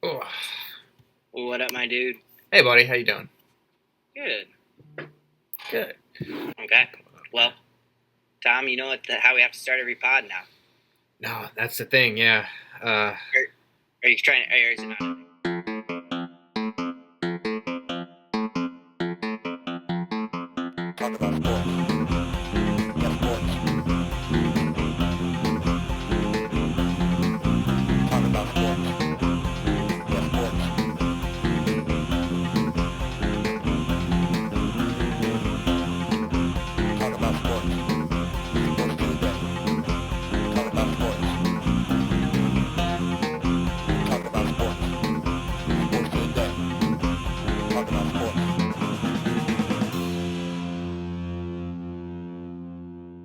Oh. What up, my dude? Hey, buddy, how you doing? Good. Good. Okay. Well, Tom, you know how we have to start every pod now. No, that's the thing. Yeah. Are you trying? Or is it not? Talk about sports. Yeah, sports. Talk about sports. Yeah, sports. Talk about sports. Sports Tuesday. Talk about sports. Talk about sports. Sports Tuesday. Talk about sports.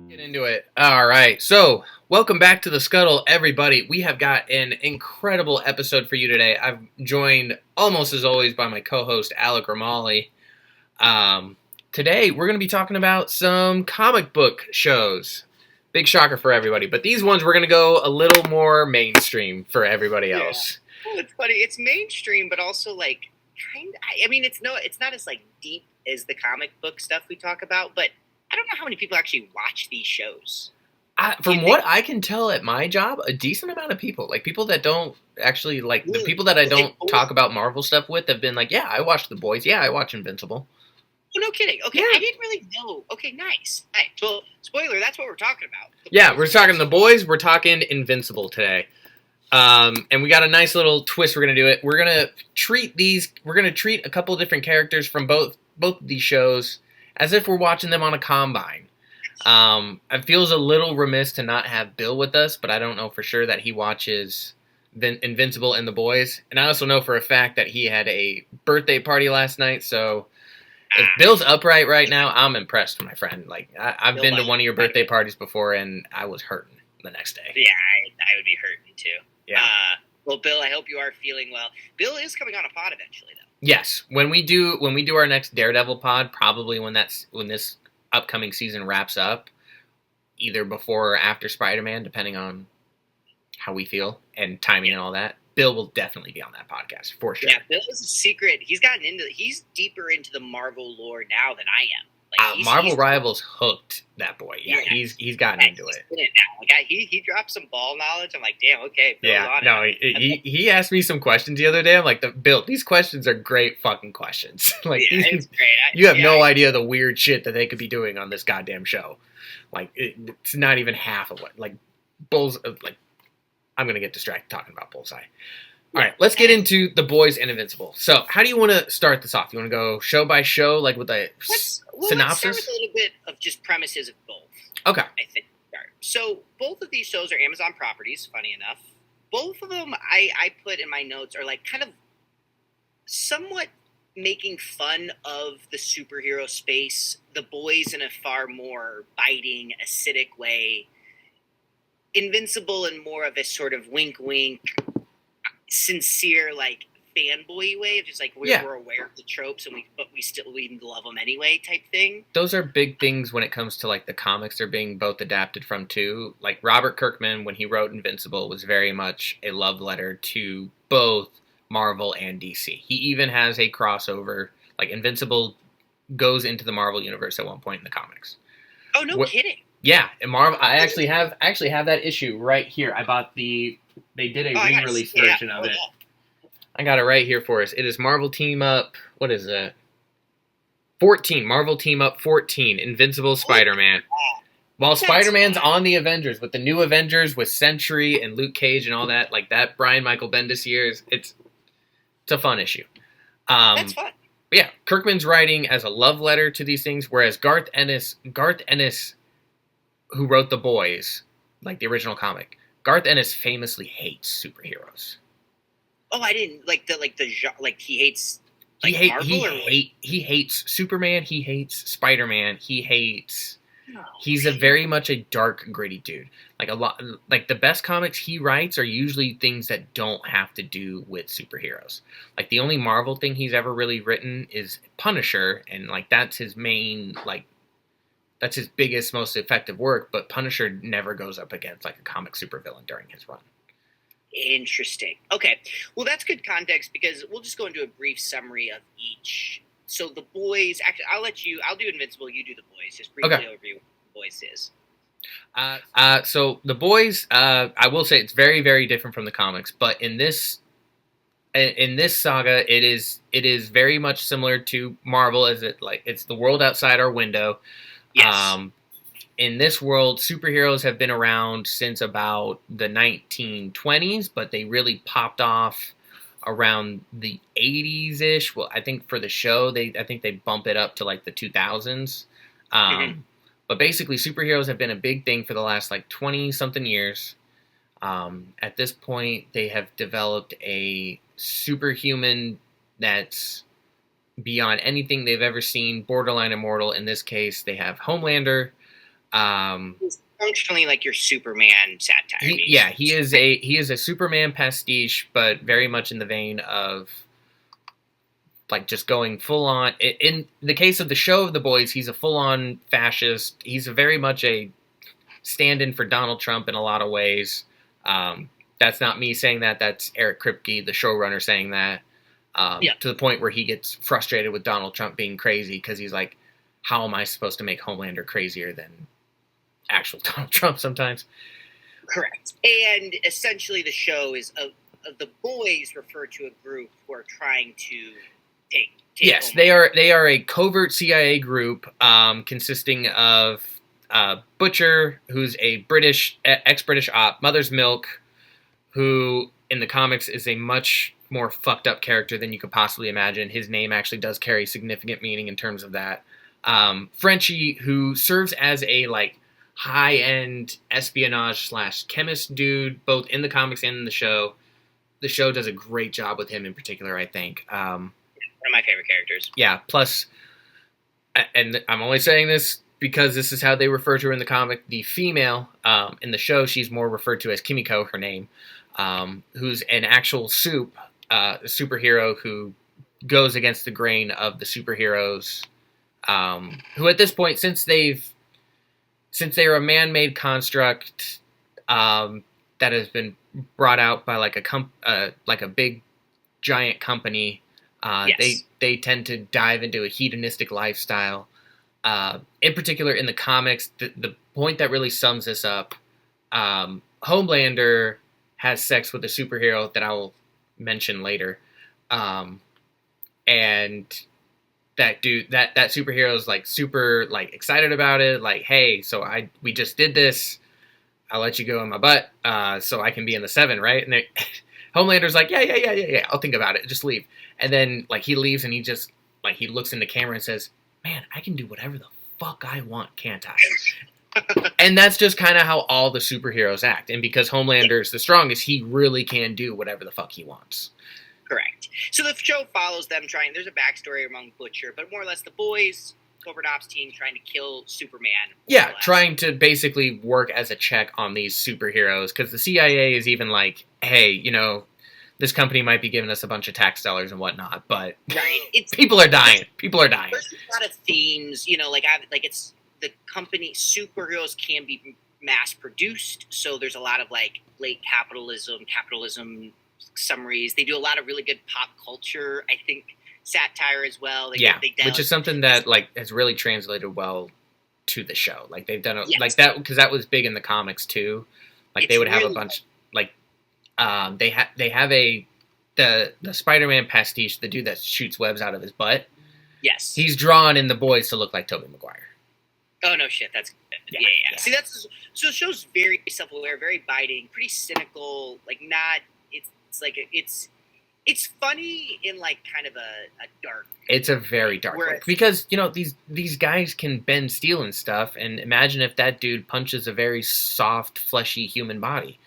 Get into it. All right. So, welcome back to the Scuttle, everybody. We have got an incredible episode for you today. I'm joined almost as always by my co-host Alec Ramali. Today we're going to be talking about some comic book shows. Big shocker for everybody, but these ones we're going to go a little more mainstream for everybody else. Well, it's funny. It's mainstream, but also like kind of. I mean, it's not as like deep as the comic book stuff we talk about. But I don't know how many people actually watch these shows. From what I can tell at my job, a decent amount of people, like people that don't actually like the people that I don't talk about Marvel stuff with, have been like, yeah, I watched The Boys, yeah, I watch Invincible. Oh, no kidding. Okay, Yeah. I didn't really know. Okay, nice. Well, spoiler, that's what we're talking about. Yeah, we're talking The Boys, we're talking Invincible today. And we got a nice little twist we're going to do it. We're going to treat a couple of different characters from both of these shows as if we're watching them on a combine. It feels a little remiss to not have Bill with us, but I don't know for sure that he watches Invincible and The Boys. And I also know for a fact that he had a birthday party last night, so if Bill's upright right now, I'm impressed, my friend. Like, I've been to one of your birthday parties before, and I was hurting the next day. Yeah, I would be hurting too. Yeah. Well, Bill, I hope you are feeling well. Bill is coming on a pod eventually, though. Yes, when we do our next Daredevil pod, probably when this upcoming season wraps up, either before or after Spider-Man, depending on how we feel and timing and all that. Bill will definitely be on that podcast for sure. Yeah, Bill is a secret. He's deeper into the Marvel lore now than I am. Like, Marvel Rivals hooked that boy. Yeah, he's gotten into it. Like, he dropped some ball knowledge. I'm like, damn, okay. Bill's on it. He asked me some questions the other day. I'm like, Bill, these questions are great fucking questions. Like, it's great. You have no idea the weird shit that they could be doing on this goddamn show. Like, it's not even half of what, like, I'm gonna get distracted talking about Bullseye. All right, let's get into The Boys and Invincible. So, how do you want to start this off? You want to go show by show, like with a synopsis? Let's start with a little bit of just premises of both. Okay. I think. So, both of these shows are Amazon properties, funny enough. Both of them I put in my notes are like kind of somewhat making fun of the superhero space. The Boys in a far more biting, acidic way. Invincible in more of a sort of wink-wink, sincere, like, fanboy way of just like we're aware of the tropes but we love them anyway type thing. Those are big things when it comes to like the comics they're being both adapted from too. Like Robert Kirkman, when he wrote Invincible, was very much a love letter to both Marvel and DC. He even has a crossover, like Invincible goes into the Marvel universe at one point in the comics. Oh, no kidding. Yeah, and Marvel. I actually have that issue right here. I bought they did a re-release version of it. I got it right here for us. It is Marvel Team Up. What is it? 14. Marvel Team Up 14. Invincible Spider-Man. While Spider-Man's on the Avengers, with the new Avengers, with Sentry and Luke Cage and all that, like that Brian Michael Bendis years, it's a fun issue. That's fun. Yeah, Kirkman's writing as a love letter to these things, whereas Garth Ennis, who wrote The Boys, like the original comic, Garth Ennis famously hates superheroes. Oh, I didn't he hates like Marvel. He hates Superman. He hates Spider-Man. He hates. He's a very much a dark, gritty dude. Like a lot, like the best comics he writes are usually things that don't have to do with superheroes. Like the only Marvel thing he's ever really written is Punisher, and like that's his main that's his biggest, most effective work, but Punisher never goes up against like a comic supervillain during his run. Interesting. Okay. Well, that's good context because we'll just go into a brief summary of each. So the boys, actually, I'll do Invincible, you do the boys. Just briefly Okay. overview what the boys is. So the boys, I will say it's very, very different from the comics, but in this saga, it is very much similar to Marvel, as it's the world outside our window. Yes. In this world, superheroes have been around since about the 1920s, but they really popped off around the 80s ish. Well, I think for the show, I think they bump it up to like the 2000s. Mhm. But basically, superheroes have been a big thing for the last like 20 something years. At this point, they have developed a superhuman that's beyond anything they've ever seen, borderline immortal. In this case, they have Homelander. He's functionally like your Superman satire. He is a Superman pastiche, but very much in the vein of like just going full on. In the case of the show of The Boys, he's a full on fascist. He's very much a stand-in for Donald Trump in a lot of ways. That's not me saying that. That's Eric Kripke, the showrunner, saying that. To the point where he gets frustrated with Donald Trump being crazy because he's like, how am I supposed to make Homelander crazier than actual Donald Trump sometimes? Correct. And essentially the show is of the boys refer to a group who are trying to take Yes, Homelander. they are a covert CIA group consisting of Butcher, who's a ex-British op, Mother's Milk, who in the comics is a much more fucked up character than you could possibly imagine. His name actually does carry significant meaning in terms of that. Frenchie, who serves as a like high-end espionage / chemist dude, both in the comics and in the show. The show does a great job with him in particular, I think. One of my favorite characters. Yeah, plus, and I'm only saying this because this is how they refer to her in the comic, the female in the show, she's more referred to as Kimiko, her name, who's an actual superhero who goes against the grain of the superheroes, who at this point, since they're a man-made construct that has been brought out by like a big giant company, Yes. they tend to dive into a hedonistic lifestyle. In particular, in the comics, the point that really sums this up, Homelander has sex with a superhero that I will mention later, and that dude, that superhero is like super like excited about it. Like, hey, so we just did this. I'll let you go in my butt, so I can be in the 7, right? And Homelander's like, yeah, I'll think about it. Just leave. And then like he leaves and he just like he looks in the camera and says, "Man, I can do whatever the fuck I want, can't I?" And that's just kind of how all the superheroes act. And because Homelander's the strongest, he really can do whatever the fuck he wants. Correct. So the show follows them trying. There's a backstory among Butcher, but more or less the boys, covert ops team, trying to kill Superman. Yeah, trying to basically work as a check on these superheroes because the CIA is even like, hey, you know, this company might be giving us a bunch of tax dollars and whatnot, but people are dying. People are dying. There's a lot of themes, you know, like it's the company superheroes can be mass produced, so there's a lot of like late capitalism summaries. They do a lot of really good pop culture, I think, satire as well. Which is something that like has really translated well to the show. Like they've done like that because that was big in the comics too. Like they would have a bunch like they have the Spider-Man pastiche, the dude that shoots webs out of his butt. Yes, he's drawn in The Boys to look like Tobey Maguire. Oh no, shit! That's yeah. See, so the show's very self-aware, very biting, pretty cynical. Like not, it's funny in like kind of a dark. It's a very dark way because you know these guys can bend steel and stuff, and imagine if that dude punches a very soft, fleshy human body.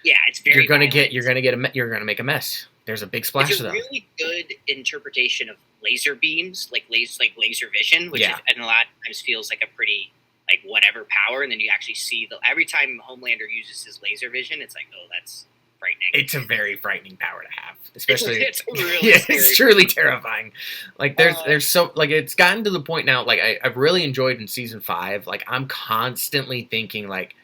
Yeah, it's very. You're gonna make a mess. There's a big splash it's of them. It's a really good interpretation of laser beams, like laser vision, which and a lot of times feels like a pretty like whatever power, and then you actually see every time Homelander uses his laser vision, it's like, oh, that's frightening. It's a very frightening power to have, especially it's really it's truly terrifying. Like there's so like it's gotten to the point now. Like I've really enjoyed in season 5. Like I'm constantly thinking like,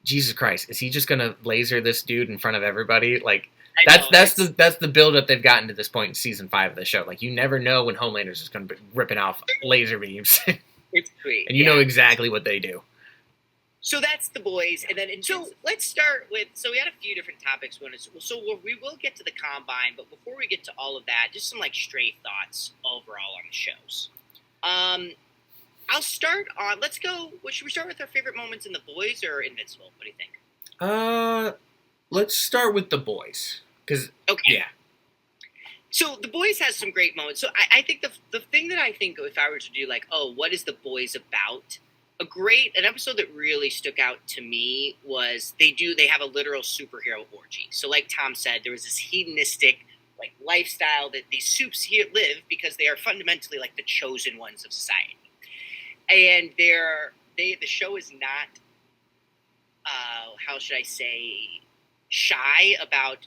Jesus Christ, is he just gonna laser this dude in front of everybody? Like, I know, that's the build up they've gotten to this point in season 5 of the show. Like, you never know when Homelander's just gonna be ripping off laser beams, it's great. and you know exactly what they do. So that's The Boys, and then let's start with. So we had a few different topics. We will get to the Combine, but before we get to all of that, just some like stray thoughts overall on the shows. I'll start on. Let's go. Should we start with our favorite moments in The Boys or Invincible? What do you think? Let's start with The Boys, because Okay. So The Boys has some great moments. So I think the thing that I think if I were to do like, oh, what is The Boys about? An episode that really stuck out to me was they have a literal superhero orgy. So like Tom said, there was this hedonistic like lifestyle that these soups here live because they are fundamentally like the chosen ones of society. And the show is not how should I say shy about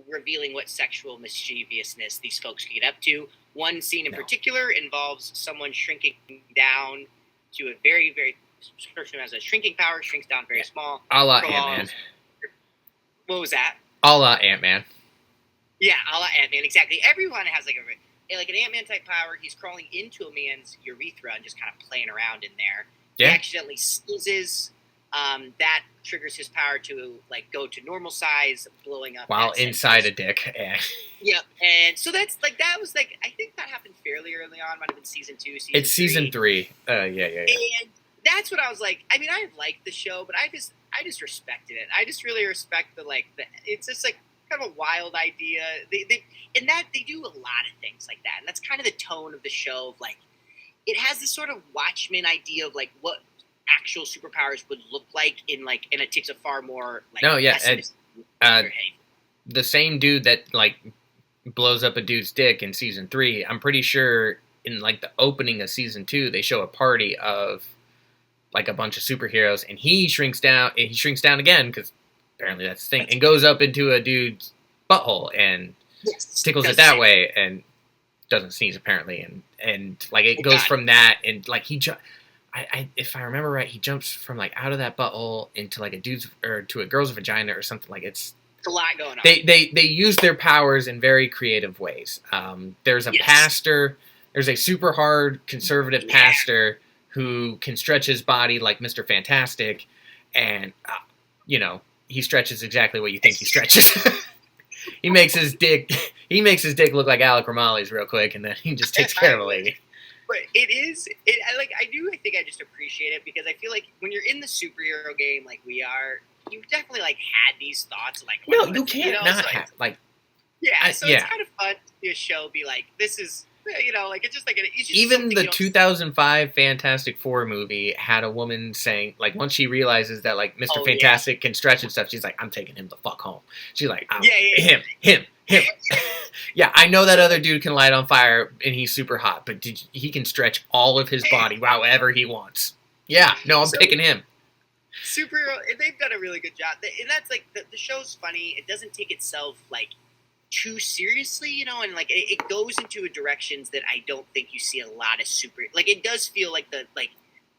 revealing what sexual mischievousness these folks can get up to. One scene in particular involves someone shrinking down to a very, very person who has a shrinking power, shrinks down very small. A la Ant-Man. What was that? A la Ant-Man. Yeah, a la Ant-Man, exactly. Everyone has like an Ant-Man type power. He's crawling into a man's urethra and just kind of playing around in there. Yeah. He accidentally sneezes. That triggers his power to like go to normal size, blowing up while inside a dick. Yep, and so that was like I think that happened fairly early on. Might have been season 2. It's season 3. Yeah. And that's what I was like. I mean, I liked the show, but I just respected it. I just really respect it's just like kind of a wild idea. They do a lot of things like that, and that's kind of the tone of the show. Of like, it has this sort of Watchmen idea of like what actual superpowers would look like and it takes a far more like the same dude that like blows up a dude's dick in season 3. I'm pretty sure in like the opening of season 2 they show a party of like a bunch of superheroes, and he shrinks down again because apparently that's the thing, and goes up into a dude's butthole and tickles it that way and doesn't sneeze apparently, and like it goes from that, and like if I remember right, he jumps from like out of that butthole into like a dude's or to a girl's vagina or something. Like it's a lot going on. They use their powers in very creative ways. There's a pastor. There's a super hard conservative pastor who can stretch his body like Mr. Fantastic, and he stretches exactly what you think he stretches. He makes his dick look like Alec Ramali's real quick, and then he just takes care of a lady. But I think I just appreciate it because I feel like when you're in the superhero game like we are, you definitely like had these thoughts like no, you can't not have like it's kind of fun to see a show be like this is like it's just like it's just even the 2005 Fantastic Four movie had a woman saying like once she realizes that like Mr. Fantastic can stretch and stuff, she's like, I'm taking him the fuck home. She's like, him. Yeah, I know that other dude can light on fire and he's super hot, but he can stretch all of his body however he wants. Yeah, no, I'm picking him. Superhero, they've done a really good job, and that's like the show's funny. It doesn't take itself like too seriously, and like it goes into directions that I don't think you see a lot of like it does feel like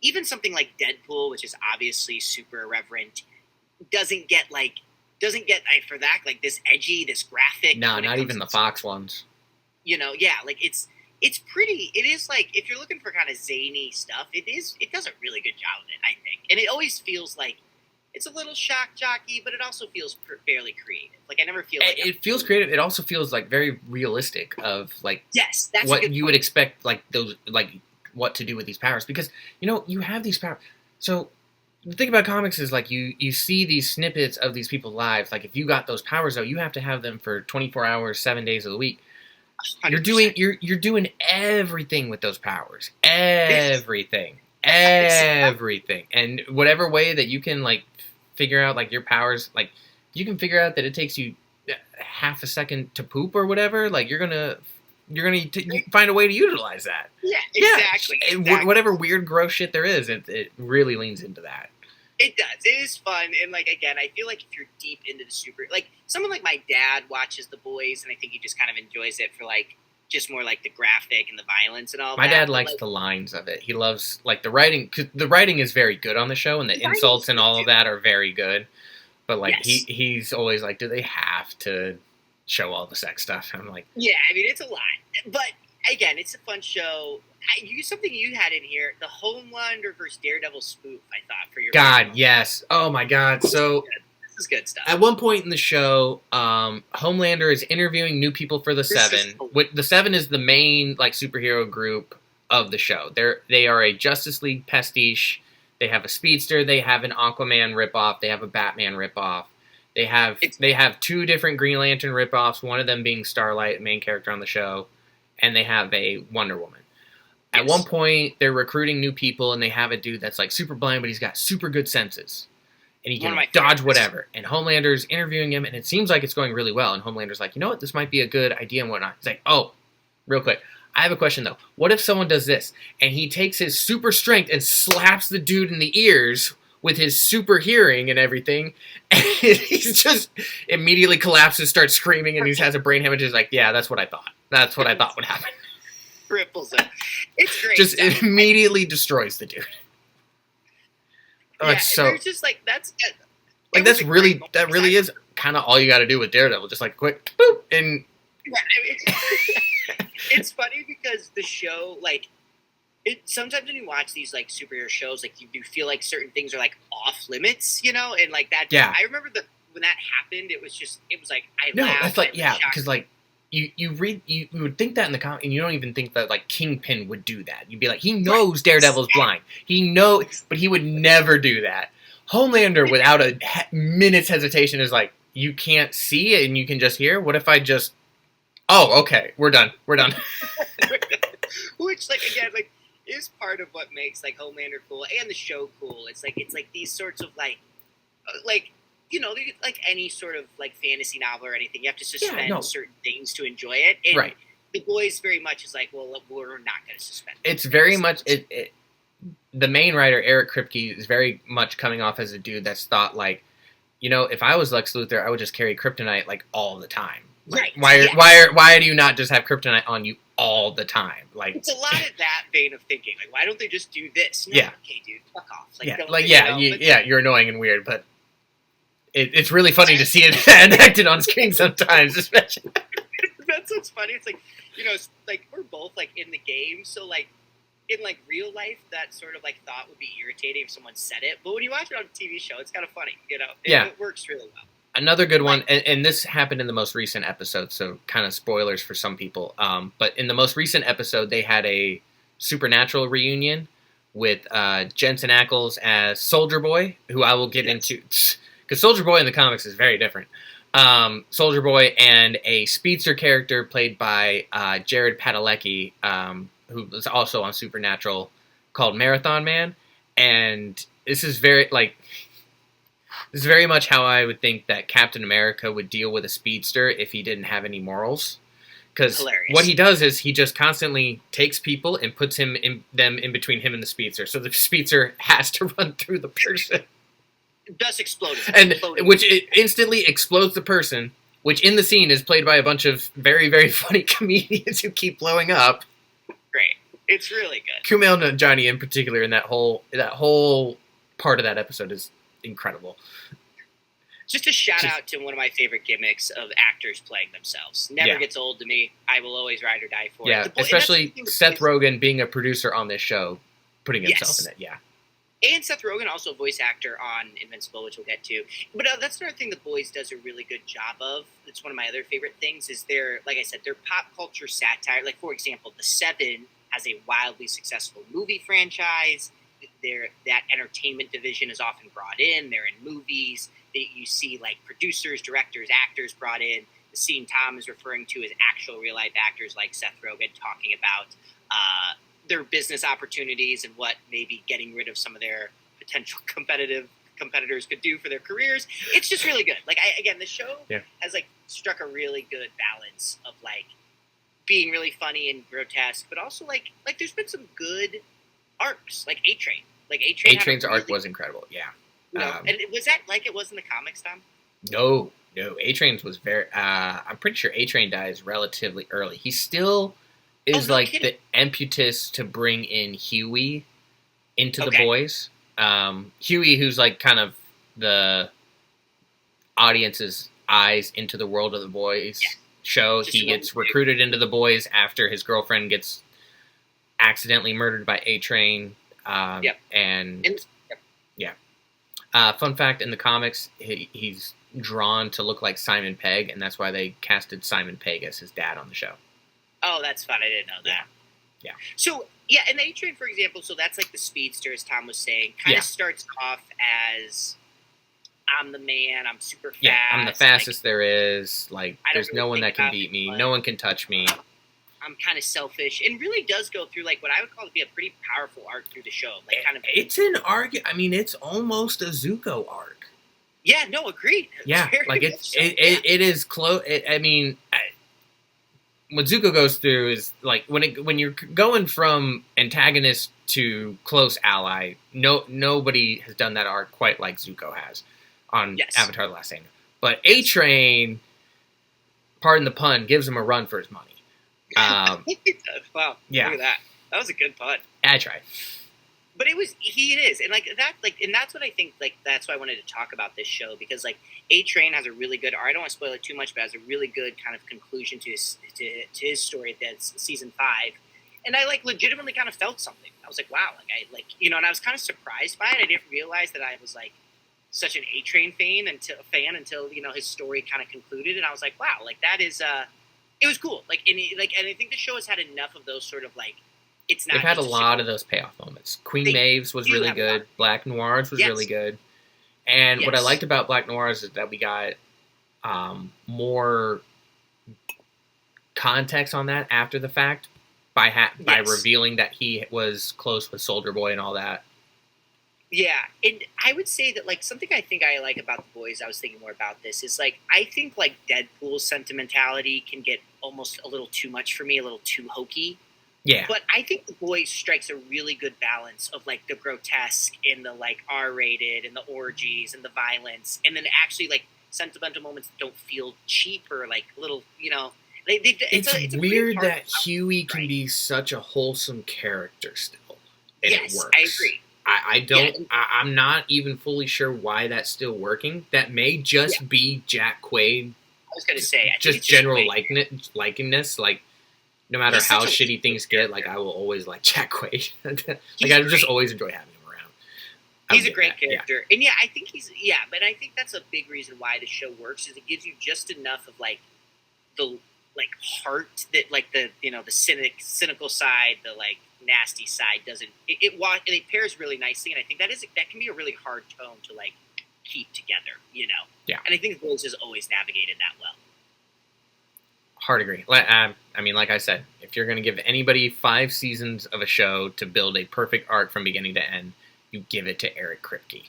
even something like Deadpool, which is obviously super irreverent, doesn't get for that like this edgy, this graphic. No, not even the Fox ones. Like it's pretty. It is like if you're looking for kind of zany stuff, it does a really good job of it, I think, and it always feels like it's a little shock jockey, but it also feels fairly creative. Like I never feel like it feels creative. It also feels like very realistic of like that's what you would expect like those like what to do with these powers, because you have these powers. So the thing about comics is like you see these snippets of these people's lives. Like if you got those powers though, you have to have them for 24 hours, 7 days of the week. 100%. You're doing everything with those powers. Everything. And whatever way that you can like figure out like your powers, like you can figure out that it takes you half a second to poop or whatever, like you're gonna find a way to utilize that. Yeah, exactly. Whatever weird gross shit there is, it really leans into that. It does. It is fun, and like again, I feel like if you're deep into the someone like my dad watches The Boys, and I think he just kind of enjoys it for like just more like the graphic and the violence and all My that. dad But, likes like, the lines of it. He loves like the writing. 'Cause the writing is very good on the show, and the The writing's insults and good, all of too. that are very good. But like Yes. he's always like, do they have to show all the sex stuff? I'm like, Yeah, I mean, it's a lot. But again, it's a fun show. Something you had in here, the Homelander versus Daredevil spoof, I thought, for your God, favorite. yes. Oh my God. So This is good stuff. at one point in the show, Homelander is interviewing new people for the This is Seven. The Seven is the main like superhero group of the show. They are a Justice League pastiche. They have a speedster. They have an Aquaman ripoff. They have a Batman ripoff. They have two different Green Lantern ripoffs. One of them being Starlight, main character on the show, and they have a Wonder Woman. At Yes. one point, they're recruiting new people, and they have a dude that's like super blind, but he's got super good senses. And he One can of my dodge favorites. whatever. And Homelander's interviewing him, and it seems like it's going really well. And Homelander's like, you know what? This might be a good idea and whatnot. He's like, oh, real quick. I have a question, though. What if someone does this, and he takes his super strength and slaps the dude in the ears with his super hearing and everything, and he's just immediately collapses, starts screaming, and he has a brain hemorrhage. He's like, yeah, that's what I thought. That's what I thought would happen. Ripples it. It's great. Just stuff. immediately destroys the dude. Oh, Yeah, it's so there's just like that's like it was that's a really great moment that because really is kind of all you got to do with Daredevil. Just like quick boop and Yeah, I mean, it's funny because the show, like, sometimes when you watch these like superhero shows, like you do feel like certain things are like off limits, you know, and like that. Yeah. I remember when that happened, it was like I no, laughed. that's like I was yeah, shocked. because like you would think that in the comic, and you don't even think that like Kingpin would do that. You'd be like, he knows Daredevil's blind. He knows, but he would never do that. Homelander, without a minute's hesitation, is like, you can't see it and you can just hear. What if I just? Oh, okay, we're done. We're done. Which, like, again, like, is part of what makes like Homelander cool and the show cool. It's like these sorts of like you know, like any sort of like fantasy novel or anything, you have to suspend certain things to enjoy it. And Right. The Boys very much is like, well, we're not going to suspend. It's very much it. The main writer, Eric Kripke, is very much coming off as a dude that's thought like, you know, if I was Lex Luthor, I would just carry kryptonite like all the time. Like, Right. Why do you not just have kryptonite on you all the time? Like, It's a lot of that vein of thinking. Like, why don't they just do this? No, Yeah. Okay, dude, fuck off. You're annoying and weird, but it's really funny to see it enacted on screen sometimes, especially. That's what's funny. It's like, you know, like we're both like in the game, so like in like real life, that sort of like thought would be irritating if someone said it. But when you watch it on a TV show, it's kind of funny. You know, it works really well. Another good one, and this happened in the most recent episode, so kind of spoilers for some people. But in the most recent episode, they had a Supernatural reunion with Jensen Ackles as Soldier Boy, who I will get into, because Soldier Boy in the comics is very different. Soldier Boy and a speedster character played by Jared Padalecki, who was also on Supernatural, called Marathon Man, and this is very much how I would think that Captain America would deal with a speedster if he didn't have any morals. Because what he does is he just constantly takes people and puts them in between him and the speedster, so the speedster has to run through the person. Thus exploding. Which it instantly explodes the person, which in the scene is played by a bunch of very, very funny comedians who keep blowing up. Great. It's really good. Kumail Nanjiani in particular, and that whole part of that episode is incredible. Just a shout out to one of my favorite gimmicks of actors playing themselves. Never gets old to me. I will always ride or die for it. Yeah, especially Seth Rogen being a producer on this show, putting himself in it. Yeah. And Seth Rogen, also a voice actor on Invincible, which we'll get to. But that's another thing The Boys does a really good job of. It's one of my other favorite things is like I said, their pop culture satire. Like, for example, The Seven has a wildly successful movie franchise. That entertainment division is often brought in. They're in movies. You see, like, producers, directors, actors brought in. The scene Tom is referring to is actual real-life actors like Seth Rogen talking about their business opportunities and what maybe getting rid of some of their potential competitors could do for their careers. It's just really good. Like, the show has like struck a really good balance of like being really funny and grotesque, but also like there's been some good arcs, like A-Train. Like A-Train's arc was incredible. Yeah. You know, and was that like it was in the comics, Tom? No. A-Train's was very. I'm pretty sure A-Train dies relatively early. He's still is no like kidding. the impetus to bring in Huey into the Okay. boys. Huey, who's like kind of the audience's eyes into the world of the boys Yeah. show. Just He another gets dude. recruited into the boys after his girlfriend gets accidentally murdered by A-Train. Yep. And And- fun fact, in the comics, he's drawn to look like Simon Pegg, and that's why they casted Simon Pegg as his dad on the show. Oh, that's fun. I didn't know that. Yeah. So, yeah, and the A-Train, for example, so that's like the speedster, as Tom was saying, kind Yeah. of starts off as, I'm the man, I'm super fast. Yeah, I'm the fastest there is. Like, I don't there's no really one think that can about beat it, me. but- No one can touch me. I'm kind of selfish, and really does go through, like, what I would call to be a pretty powerful arc through the show. Like, kind of, It's an arc. I mean, it's almost a Zuko arc. yeah, no, agreed. Yeah, Very like much it's so. it is close. I mean, what Zuko goes through is like when you're going from antagonist to close ally. Nobody has done that arc quite like Zuko has on Yes. Avatar: The Last Airbender. But A-Train, pardon the pun, gives him a run for his money. Wow, Yeah. look at that. That was a good pun. I try. But it is, and like that, like, and that's what I think, like, that's why I wanted to talk about this show, because like A-Train has a really good, or I don't want to spoil it too much, but has a really good kind of conclusion to his story. That's season 5, and I like legitimately kind of felt something. I was like, wow, like I like, you know, and I was kind of surprised by it. I didn't realize that I was like such an A-Train fan until you know his story kind of concluded, and I was like, wow, like that is it was cool. Like, and I think the show has had enough of those sort of like, it's not. They've had a just lot of those payoff moments. Queen They Maeve's was do really have a lot. good. Black Noirs was Yes. really good. And what I Yes. liked about Black Noirs is that we got more context on that after the fact by Yes. revealing that he was close with Soldier Boy and all that. Yeah, and I would say that like something I think I like about the boys. I was thinking more about this is like I think like Deadpool's sentimentality can get almost a little too much for me, a little too hokey. Yeah. But I think the boys strikes a really good balance of like the grotesque and the like R-rated and the orgies and the violence, and then actually like sentimental moments that don't feel cheap or like little, you know. It's a weird hard that balance, Huey can right? be such a wholesome character still. And Yes, it works. I agree. I don't. Yeah. I'm not even fully sure why that's still working. That may just be Jack Quaid, I was gonna say I think just it's general Wade. likeness. Like, no matter He's how such a- shitty things get, like I will always like Jack Quaid. like He's I just great. always enjoy having him around. I He's would a great get that, yeah. character, and yeah, I think but I think that's a big reason why the show works is it gives you just enough of like the like heart that like the you know the cynical side, the like nasty side doesn't it pairs really nicely, and I think that can be a really hard tone to like keep together, you know. Yeah. And I think the Bulls has always navigated that well. Hard agree. I mean, like I said, if you're going to give anybody 5 seasons of a show to build a perfect arc from beginning to end, you give it to Eric Kripke.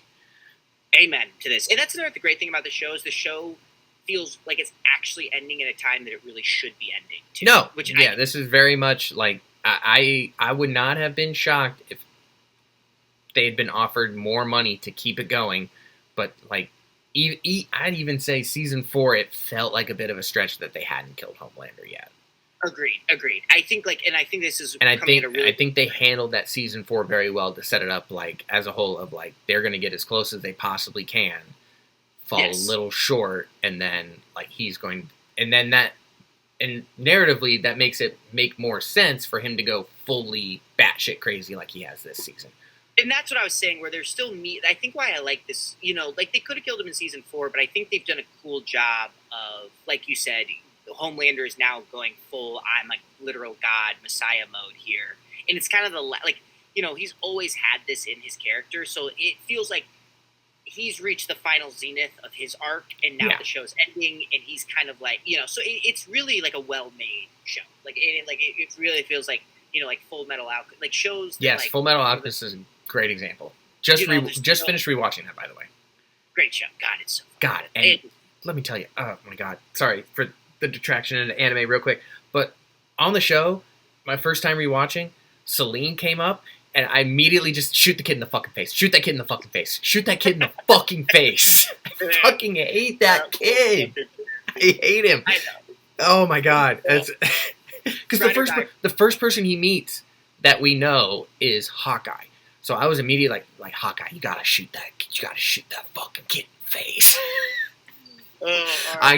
Amen to this, and that's another great thing about the show is the show feels like it's actually ending at a time that it really should be ending. Too, No, which yeah, this is very much like I would not have been shocked if they had been offered more money to keep it going, but like I'd even say season 4, it felt like a bit of a stretch that they hadn't killed Homelander yet. Agreed. I think this is And I coming think at a really I think they handled that season 4 very well to set it up like as a whole of like they're going to get as close as they possibly can, fall Yes. a little short, and then like he's going, and then that, and narratively that makes it make more sense for him to go fully batshit crazy like he has this season. and that's what I was saying, where there's still need. I think why I like this, you know, like they could have killed him in season 4, but I think they've done a cool job of, like you said, Homelander is now going full, I'm like literal God Messiah mode here, and it's kind of the like, you know, he's always had this in his character, so it feels like he's reached the final zenith of his arc, and now Yeah. the show's ending, and he's kind of like, you know, so it's really like a well-made show, it really feels like, you know, like Full Metal Alchemist, like shows. That, Yes, like, Full Metal Alchemist is a great example. Just You know, there's no- finished rewatching that, by the way. great show. God, it's so fun. God, and let me tell you, oh my God, sorry for the detraction into anime real quick, but on the show, my first time rewatching, Celine came up, and I immediately just shoot the kid in the fucking face. Shoot that kid in the fucking face. Shoot that kid in the fucking face. I fucking hate that kid. I hate him. I know. Oh my God. It's, Because Ride or die. the first person he meets that we know is Hawkeye. So I was immediately like Hawkeye, you gotta shoot that fucking kid in the face. All right. I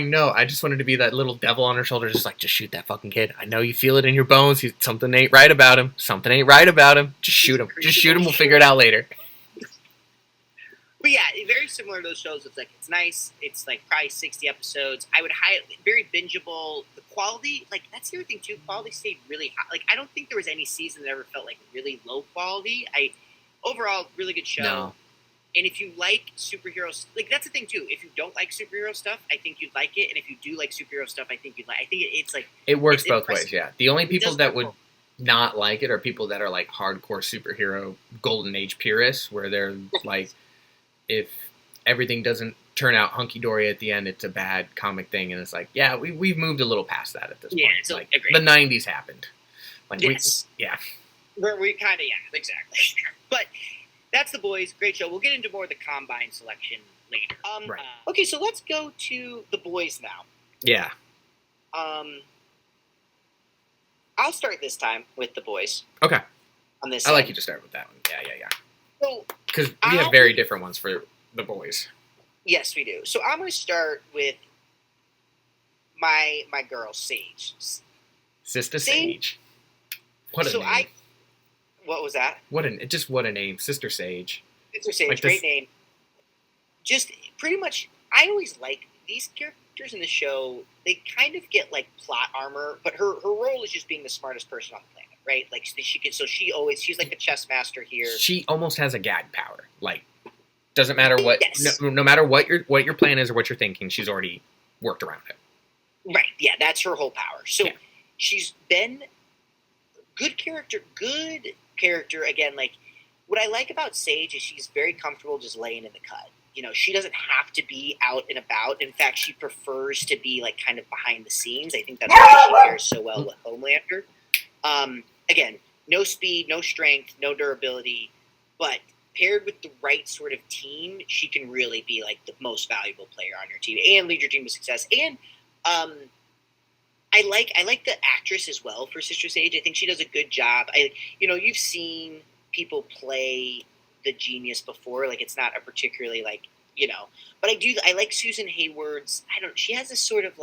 know. I just wanted to be that little devil on her shoulder, just shoot that fucking kid. I know you feel it in your bones. Something ain't right about him. Just shoot him. We'll figure it out later. But yeah, very similar to those shows. It's nice. It's probably 60 episodes. I would very bingeable. The quality, that's the other thing too. Quality stayed really high. I don't think there was any season that ever felt really low quality. Overall really good show. No. And if you like superheroes, that's the thing too. If you don't like superhero stuff, I think you'd like it. And if you do like superhero stuff, I think you'd like. I think it's it works it's both impressive. ways. Yeah, the only people that would both. not like it are people that are hardcore superhero golden age purists, where they're if everything doesn't turn out hunky dory at the end, it's a bad comic thing, and it's we've moved a little past that at this point. So, the agreed. 90s happened. Yes. Where we kind of exactly. But that's The Boys. Great show. We'll get into more of the combine selection later. Right. Okay, so let's go to The Boys now. Yeah. I'll start this time with The Boys. Okay. On this, I like you to start with that one. Yeah. So, because we have very different ones for The Boys. yes, we do. So I'm going to start with my girl Sage. Sister Sage. What a name. What was that? What a name, Sister Sage. Sister Sage, great name. Just pretty much, I always like these characters in the show. They kind of get plot armor, but her role is just being the smartest person on the planet, right? She's like the chess master here. She almost has a gag power. Doesn't matter what, Yes. no matter what your plan is or what you're thinking, she's already worked around it. Right, yeah, that's her whole power. So Yeah. she's been good character, again, what I like about Sage is she's very comfortable just laying in the cut. She doesn't have to be out and about. In fact, she prefers to be kind of behind the scenes. I think that's why she pairs so well with Homelander. Again, no speed, no strength, no durability, but paired with the right sort of team, she can really be the most valuable player on your team and lead your team to success. And I like the actress as well for Sister Sage. I think she does a good job. You've seen people play the genius before. It's not a particularly but I like Susan Hayward's. She has this sort of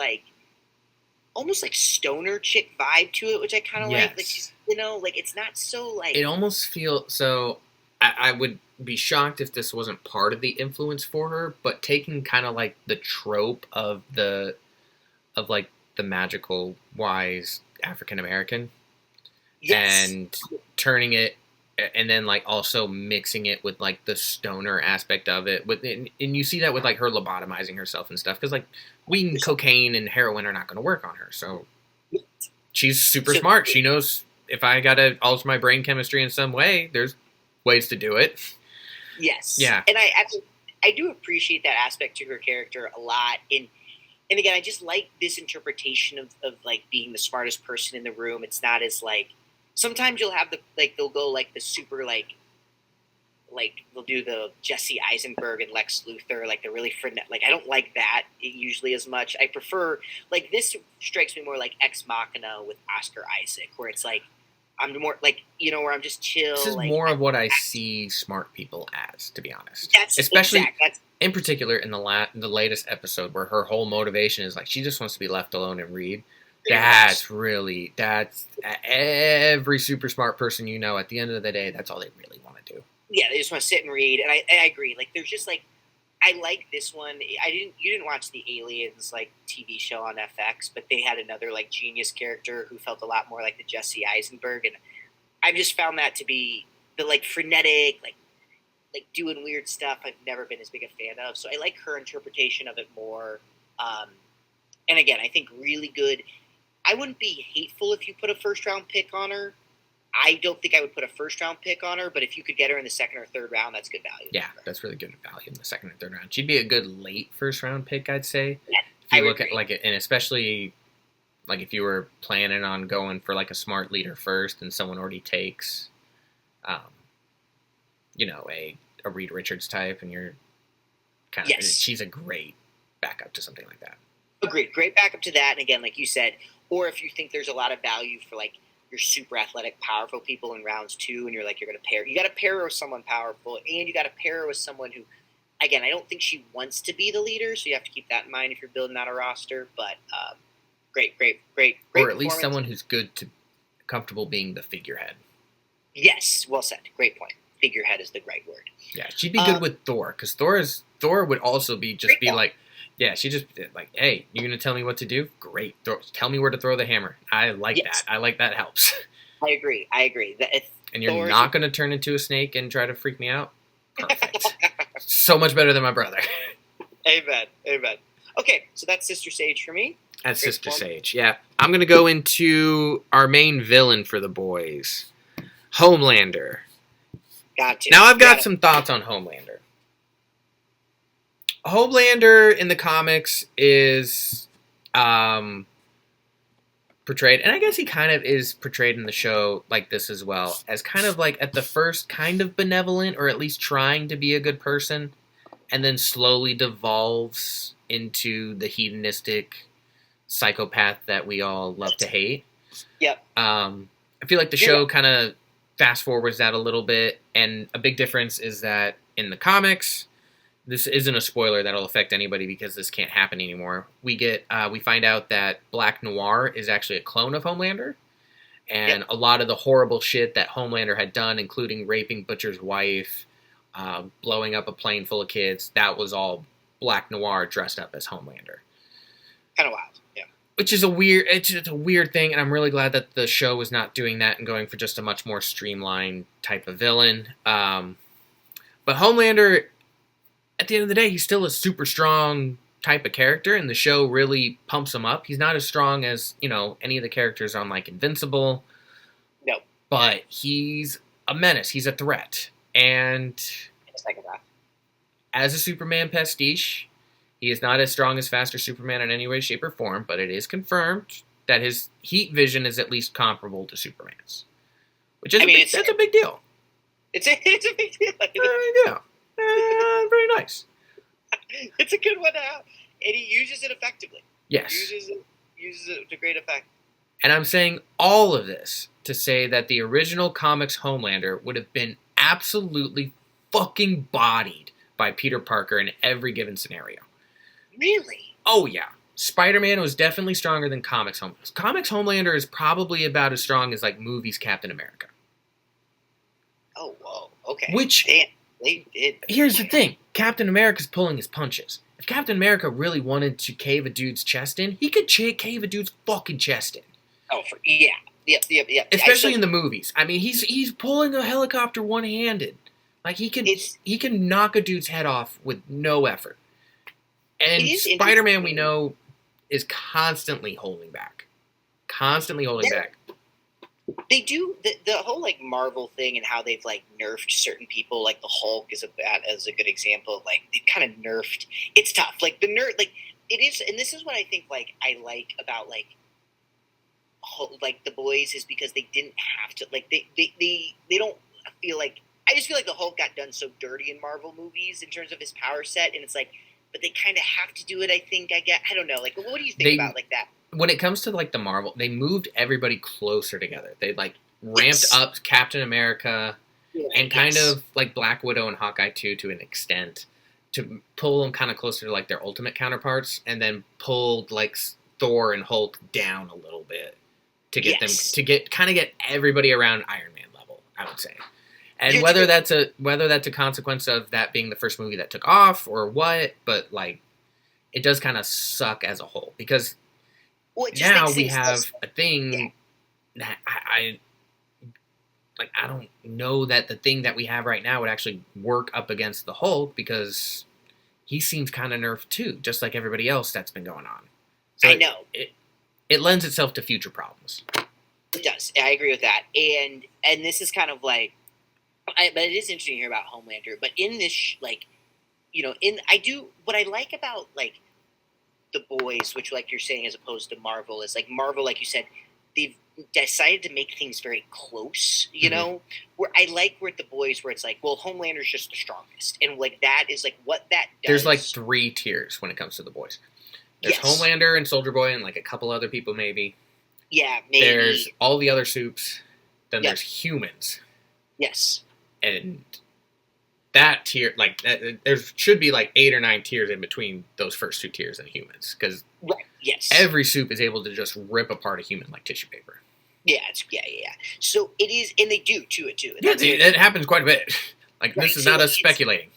almost stoner chick vibe to it, which I kind of like. She's it's not so It almost feels so. I would be shocked if this wasn't part of the influence for her, but taking kind of the trope of the magical wise African American, yes. and turning it, and then also mixing it with the stoner aspect of it. And you see that with her lobotomizing herself and stuff, because weed and cocaine and heroin are not going to work on her. So she's super smart. She knows if I got to alter my brain chemistry in some way, there's ways to do it. Yes. Yeah. And I do appreciate that aspect to her character a lot. And again, I just like this interpretation of being the smartest person in the room. It's not as sometimes you'll have they'll go the super they'll do the Jesse Eisenberg and Lex Luthor, the really frenetic. I don't like that usually as much. I prefer this strikes me more like Ex Machina with Oscar Isaac, where it's I'm more where I'm just chill. This is more of what I see smart people as, to be honest. That's especially in particular in the latest episode, where her whole motivation is she just wants to be left alone and read. That's every super smart person at the end of the day, that's all they really want to do. Yeah, they just want to sit and read, and I agree. There's just I like this one. You didn't watch the Aliens TV show on FX, but they had another genius character who felt a lot more like the Jesse Eisenberg, and I've just found that to be the frenetic, doing weird stuff. I've never been as big a fan of, so I like her interpretation of it more. And again, I think really good. I wouldn't be hateful if you put a first round pick on her. I don't think I would put a first round pick on her, but if you could get her in the second or third round, that's good value. Yeah, that's really good value in the second or third round. She'd be a good late first round pick, I'd say. Yeah, if you look at and especially if you were planning on going for a smart leader first, and someone already takes, a Reed Richards type, and you're she's a great backup to something like that. Agreed. Great backup to that. And again, like you said, or if you think there's a lot of value for like your super athletic, powerful people in rounds 2, and you're like, you got to pair her with someone powerful, and you got to pair her with someone who, again, I don't think she wants to be the leader, so you have to keep that in mind if you're building out a roster. But great. Or at least someone who's comfortable being the figurehead. Yes, well said. Great point. Figurehead is the right word. Yeah, she'd be good with Thor, because Thor would also be like, yeah, she just like, hey, you're gonna tell me what to do? Great, tell me where to throw the hammer. I like that. I like that helps. I agree. And you're not gonna turn into a snake and try to freak me out? Perfect. So much better than my brother. Amen. Okay, so that's Sister Sage for me. That's Sister Sage, yeah. I'm gonna go into our main villain for the boys, Homelander. Got to. Now I've got some thoughts on Homelander. Homelander in the comics is portrayed, and I guess he kind of is portrayed in the show like this as well, as kind of like at the first kind of benevolent, or at least trying to be a good person, and then slowly devolves into the hedonistic psychopath that we all love to hate. Yep. I feel like the show kind of fast forwards that a little bit, and a big difference is that in the comics, this isn't a spoiler that'll affect anybody because this can't happen anymore. We find out that Black Noir is actually a clone of Homelander, and a lot of the horrible shit that Homelander had done, including raping Butcher's wife, blowing up a plane full of kids, that was all Black Noir dressed up as Homelander. Kind of wild, yeah. Which is it's just a weird thing, and I'm really glad that the show was not doing that and going for just a much more streamlined type of villain. But Homelander, at the end of the day, he's still a super strong type of character, and the show really pumps him up. He's not as strong as, any of the characters on, like, Invincible. No. But he's a menace. He's a threat. And as a Superman pastiche, he is not as strong as Faster Superman in any way, shape, or form, but it is confirmed that his heat vision is at least comparable to Superman's. Which is that's a big deal. It's a big deal. Yeah. Very nice. It's a good one to have. And he uses it effectively. Yes. Uses it to great effect. And I'm saying all of this to say that the original comics Homelander would have been absolutely fucking bodied by Peter Parker in every given scenario. Really? Oh, yeah. Spider-Man was definitely stronger than comics Homelander. Comics Homelander is probably about as strong as, like, movies Captain America. Oh, whoa. Okay. Which... Damn. They did. Here's the thing. Captain America's pulling his punches. If Captain America really wanted to cave a dude's chest in, he could cave a dude's fucking chest in. Oh, yeah. Yep. Especially in the movies. I mean, he's pulling a helicopter one-handed. Like, he can knock a dude's head off with no effort. And Spider-Man, we know, is constantly holding back. They do the whole like Marvel thing and how they've like nerfed certain people, like the Hulk is a good example. Like they've kind of nerfed. It's tough. Like the nerd, like it is, and this is what I think. Like I like about like the boys is because they didn't have to. Like they don't feel like. I just feel like the Hulk got done so dirty in Marvel movies in terms of his power set, and it's like, but they kind of have to do it. I think I don't know. Like, what do you think about like that? When it comes to like the Marvel, they moved everybody closer together. They like ramped up Captain America and kind of like Black Widow and Hawkeye too, to an extent, to pull them kind of closer to like their ultimate counterparts, and then pulled like Thor and Hulk down a little bit to get them to get everybody around Iron Man level, I would say. And whether that's a consequence of that being the first movie that took off or what, but like it does kind of suck as a whole, because now we have a thing that I don't know that the thing that we have right now would actually work up against the Hulk, because he seems kind of nerfed too, just like everybody else that's been going on. So I know. It lends itself to future problems. It does. I agree with that. And this is kind of like, but it is interesting to hear about Homelander. But in this, what I like about like the boys, which like you're saying, as opposed to Marvel, is like Marvel, like you said, they've decided to make things very close. You know, where I like where the boys, where it's like, well, Homelander's just the strongest, and like that is like what that does. There's like 3 tiers when it comes to the boys. There's Homelander and Soldier Boy and like a couple other people maybe. Yeah, maybe. There's all the other soups. Then Yep. there's humans. Yes. And that tier, like, there should be like 8 or 9 tiers in between those first 2 tiers of humans. Because Right. Yes. every soup is able to just rip apart a human like tissue paper. Yeah. Yeah. So it is, and they do to it too. And Yeah, that's it happens quite a bit. Like, Right, this is so not us it's- speculating.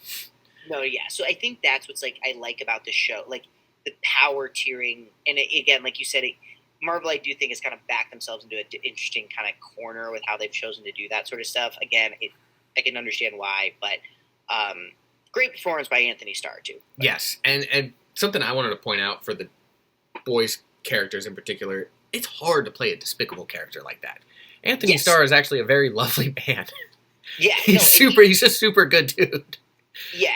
No, yeah. So I think that's what's like I like about the show, like the power tiering, and again, like you said, Marvel I do think has kind of backed themselves into an interesting kind of corner with how they've chosen to do that sort of stuff. Again, I can understand why, but great performance by Anthony Starr too. But, Yes, and something I wanted to point out for the boys' characters in particular, it's hard to play a despicable character like that. Anthony Yes. Starr is actually a very lovely man. yeah, He's a super good dude. Yeah,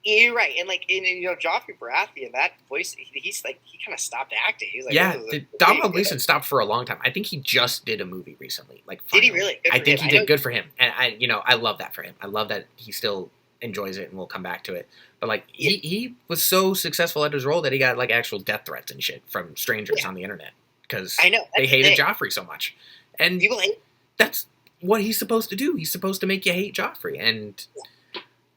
you're right, and like Joffrey Baratheon, that voice, he's like he kind of stopped acting. He's like, Yeah, "This is Domhnall pretty Gleeson good." stopped for a long time. I think he just did a movie recently. Like, Did he finally. really? Good I for think him. he I know- did good for him, and I love that for him. I love that he still enjoys it, and we'll come back to it. But like, he was so successful at his role that he got like actual death threats and shit from strangers Yeah. on the internet because I know they that's the hated thing. Joffrey so much, and People hate. that's what he's supposed to do. He's supposed to make you hate Joffrey, and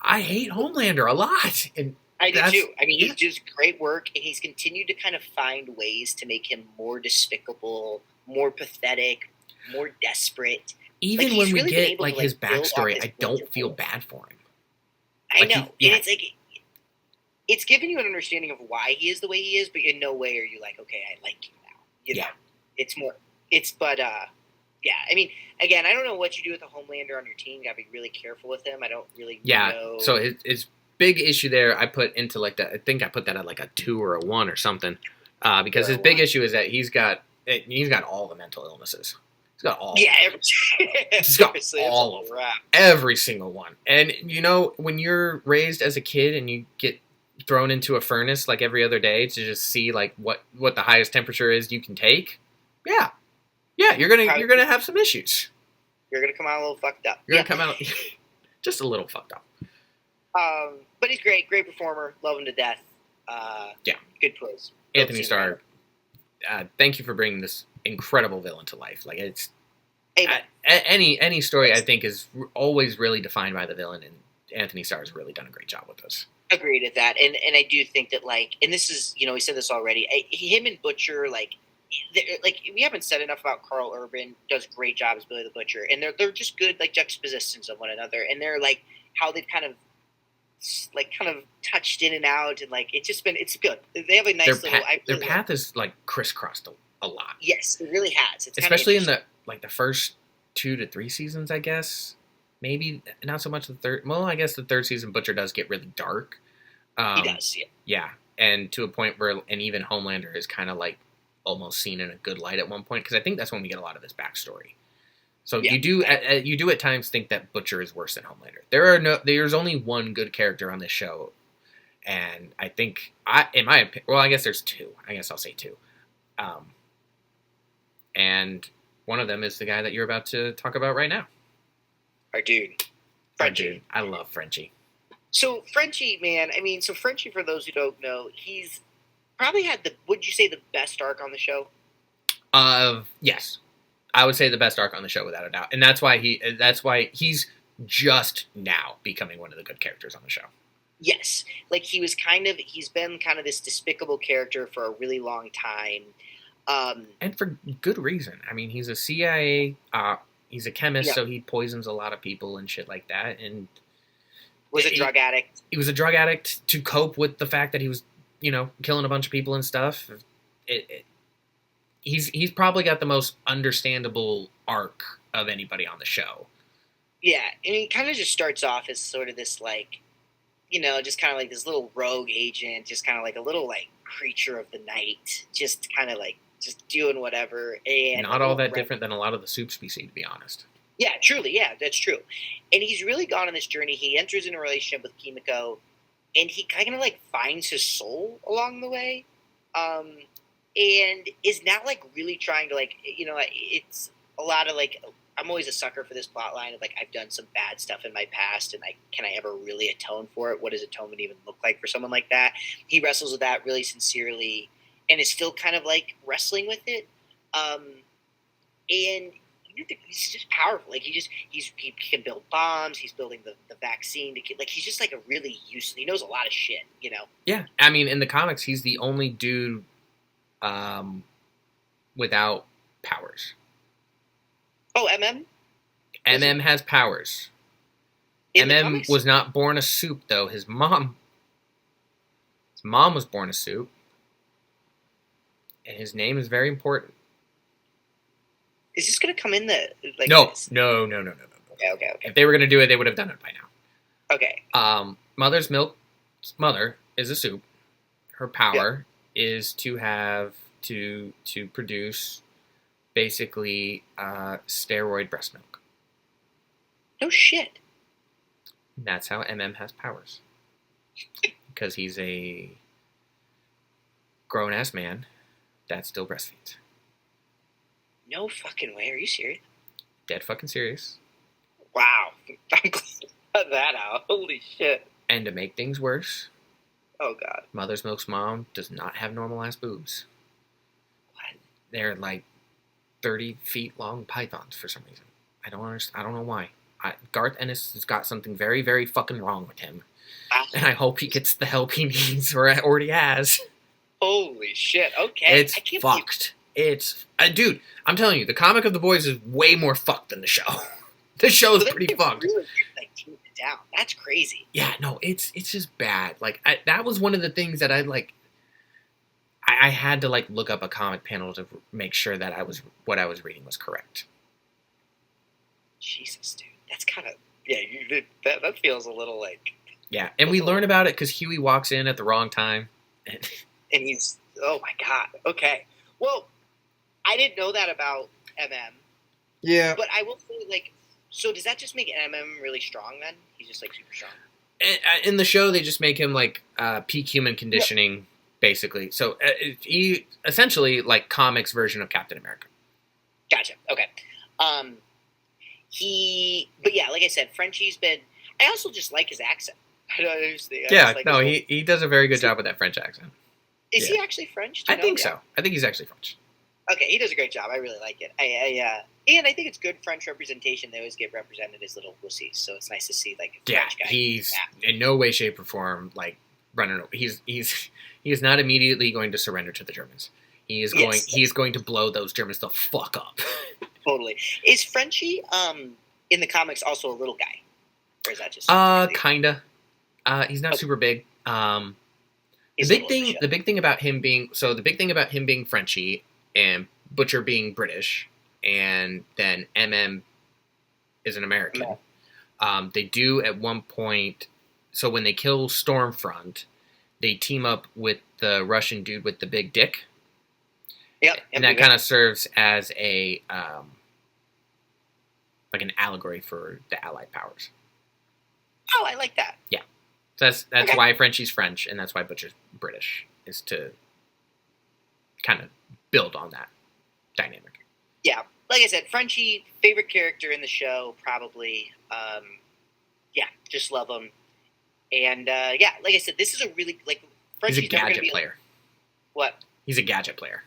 I hate Homelander a lot. And I do That's- too. I mean, yeah. he does great work, and he's continued to kind of find ways to make him more despicable, more pathetic, more desperate. even Like, when he's we really been get able to, like his build off backstory, his I don't wonderful- feel bad for him. I Like, know, yeah. and it's like it's giving you an understanding of why he is the way he is, but in no way are you like, okay, I like you now. You know, Yeah. it's more. It's yeah. I mean, again, I don't know what you do with a Homelander on your team. You gotta be really careful with him. I don't really Yeah. know. So his big issue there, I put into like that. I think I put that at like a 2 or a 1 or something, because Or a his big 1. issue is that he's got all the mental illnesses. He's got all. yeah, He's got seriously, it's all a of them. wrap. Every single one. And when you're raised as a kid and you get thrown into a furnace like every other day to just see like what the highest temperature is you can take, yeah, you're gonna have some issues. You're gonna come out a little fucked up. You're gonna come out just a little fucked up. But he's great performer. Love him to death. Yeah. Good plays. Anthony Don't see Starr, thank you for bringing this incredible villain to life. Like, it's Amen. any story I think is always really defined by the villain, and Anthony Starr has really done a great job with this. Agreed with that, and I do think that and this is we said this already. Him and Butcher we haven't said enough about Carl Urban. Does a great job as Billy the Butcher, and they're just good juxtapositions of one another, and they're how they've kind of touched in and out, and it's good. They have a nice Their path is like crisscrossed a lot, Yes, it really has. It's especially in the first 2 to 3 seasons, I guess. Maybe not so much the third. Well, I guess the third season, Butcher does get really dark. he does. Yeah. Yeah, and to a point where, and even Homelander is kind of almost seen in a good light at one point, because I think that's when we get a lot of his backstory. So Yeah. you do at times think that Butcher is worse than Homelander. There's only one good character on this show, and I think in my opinion, well, I guess there's 2. I guess I'll say 2. And one of them is the guy that you're about to talk about right now. Our dude, Frenchie. Dude, I love Frenchie. So Frenchie, man, so Frenchie, for those who don't know, he's probably had would you say the best arc on the show? Yes, I would say the best arc on the show without a doubt, and that's why he's just now becoming one of the good characters on the show. Yes, he's been kind of this despicable character for a really long time. And for good reason. I mean, he's a CIA, he's a chemist, Yeah. so he poisons a lot of people and shit like that, and Was a drug addict. he was a drug addict to cope with the fact that he was, killing a bunch of people and stuff. He's probably got the most understandable arc of anybody on the show. Yeah, and he kind of just starts off as sort of this just kind of this little rogue agent, just kind of a little creature of the night, just kind of just doing whatever, and Not all that different than a lot of the soups we see, to be honest. Yeah, truly, yeah, that's true. And he's really gone on this journey. He enters in a relationship with Kimiko, and he kind of finds his soul along the way, and is now really trying to it's a lot of I'm always a sucker for this plot line of I've done some bad stuff in my past, and can I ever really atone for it? What does atonement even look like for someone like that? He wrestles with that really sincerely, and is still kind of wrestling with it. And he's just powerful. Like he can build bombs. He's building the vaccine to like he's just like a really useful. He knows a lot of shit. You know. Yeah, I mean, in the comics, he's the only dude without powers. Oh, MM. MM has powers. In the MM comics? was not born a soup, though. His mom was born a soup, and his name is very important. Is this gonna come in the like? No. Okay. Okay. If they were gonna do it, they would have done it by now. Okay. Mother's Milk's mother is a soup. Her power is to have to produce basically steroid breast milk. No shit. And that's how MM has powers. Because he's a grown ass man that still breastfeeds. No fucking way. Are you serious? Dead fucking serious. Wow. I'm glad you cut that out. Holy shit. And to make things worse, Oh god. Mother's Milk's mom does not have normal ass boobs. What? They're like 30 feet long pythons for some reason. I don't understand. I don't know why. Garth Ennis has got something very, very fucking wrong with him. And I hope he gets the help he needs or already has. Holy shit. Okay. It's I can't fucked. It's... dude, I'm telling you, the comic of The Boys is way more fucked than the show. The show is pretty fucked. Really, like, tuned it down. That's crazy. Yeah, no, it's just bad. Like, that was one of the things that I, like... I had to, like, look up a comic panel to make sure that what I was reading was correct. Jesus, dude. That's kind of... Yeah, that feels a little like... Yeah, and we learn about it because Huey walks in at the wrong time. And he's... Oh, my God. Okay. Well, I didn't know that about MM. Yeah. But I will say, like... So does that just make MM really strong, then? He's just, like, super strong. In the show, they just make him, like, peak human conditioning, basically. So he essentially, like, comics version of Captain America. Gotcha. Okay. But yeah, like I said, Frenchie's been... I also just like his accent. I don't understand. He does a very good job with that French accent. Is he actually French? Do I you know? think Yeah. so. I think he's actually French. Okay, he does a great job. I really like it. And I think it's good French representation. They always get represented as little wussies, so it's nice to see like a Yeah, French guy. he's in no way, shape, or form like running. He is not immediately going to surrender to the Germans. He is going. Yes. He is going to blow those Germans the fuck up. Totally. Is Frenchie in the comics also a little guy, or is that just Kinda. He's not super big. He's The a big little thing. shit. The big thing about him being Frenchy and Butcher being British, and then MM is an American. They do at one point. So when they kill Stormfront, they team up with the Russian dude with the big dick, Yep. and that kind of serves as a like an allegory for the Allied powers. Oh, I like that. So that's Okay. why Frenchie's French, and that's why Butcher's British, is to kind of build on that dynamic. Yeah, like I said, Frenchie, favorite character in the show, probably. Yeah, just love him. And yeah, like I said, this is a really like Frenchie's He's a never gonna gadget be player. What? He's a gadget player.